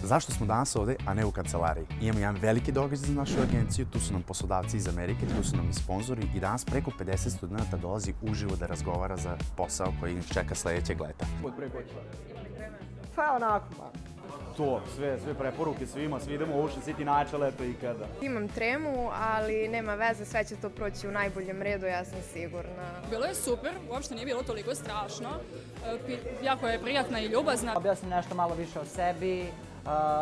Zašto smo danas ovde, a ne u kancelariji? Imamo jedan veliki događaj za našu agenciju, tu su nam poslodavci iz Amerike, tu su nam i sponzori i danas preko 50 studenta dolazi uživo da razgovara za posao koji ih čeka sledećeg leta. Pa onako, to, sve preporuke svima, svi idemo u Ocean City najjače leto ikada. Imam tremu, ali nema veze, sve će to proći u najboljem redu, ja sam sigurna. Bilo je super, uopšte nije bilo toliko strašno, jako je prijatna i ljubazna. Objasnim nešto malo više o sebi,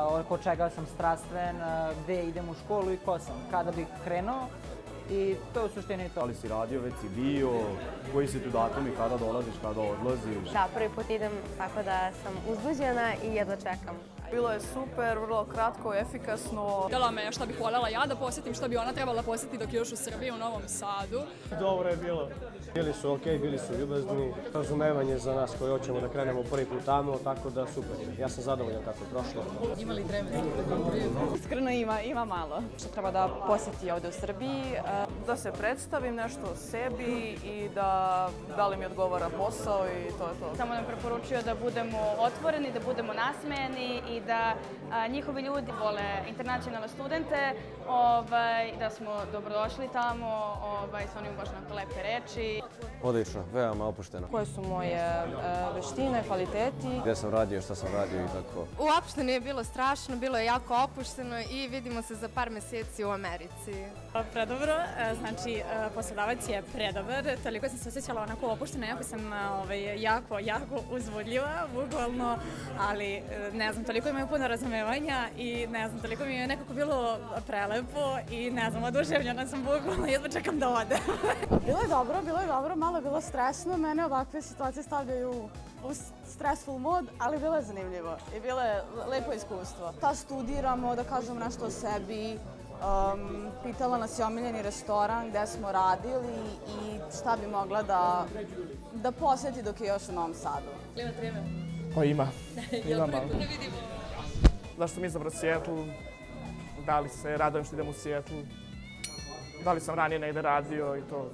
oko čega sam strastven, gde idem u školu i ko sam, kada bih krenuo. I to je u suštini to. Da li si radio, već si bio, koji si tu datumi, kada dolaziš, kada odlaziš? Da, prvi put idem, tako da sam uzbuđena i jedva čekam. Bilo je super, vrlo kratko, efikasno. Pitala me šta bih voljela ja da posjetim, šta bi ona trebala posjetiti dok je još u Srbiji, u Novom Sadu. Dobro je bilo. Bili su okej, bili su ljubazni, razumevanje za nas koji hoćemo da krenemo prvi put tamo, tako da super. Ja sam zadovoljan kako je prošlo. Ima li treme? Iskreno ima malo. Što treba da posjeti ovde u Srbiji. Da se predstavim nešto o sebi i da li mi odgovara posao i to je to. Samo nam preporučio da budemo otvoreni, da budemo nasmejani i da njihovi ljudi vole internacionalne studente, da smo dobrodošli tamo, s onim baš na lepe reči. Odlično, veoma opušteno. Koje su moje veštine, kvaliteti. Gde sam radio, šta sam radio i tako. Uopšte nije bilo strašno, bilo je jako opušteno i vidimo se za par meseci u Americi. Predobro, znači poslodavac je predobar, toliko sam se osjećala onako opušteno, jako sam jako uzbudljiva, bukvalno, ali ne znam, toliko imaju puno razumevanja i ne znam, toliko mi je nekako bilo prelepo i ne znam, oduševljena sam bukvalno, jedva čekam da ode. Bilo je dobro, malo je bilo stresno, mene ovakve situacije stavljaju u stressful mod, ali bilo je zanimljivo i bilo je lepo iskustvo. Ta studiramo, da kažem nešto o sebi, pitala nas je omiljeni restoran gde smo radili i šta bi mogla da posjeti dok je još u Novom Sadu. Ima treme? Pa ima. Jel prvi put ne vidimo? Zašto sam izabrao Seattle? Da li se radujem što idem u Seattle? Da li sam ranije negde radio i to?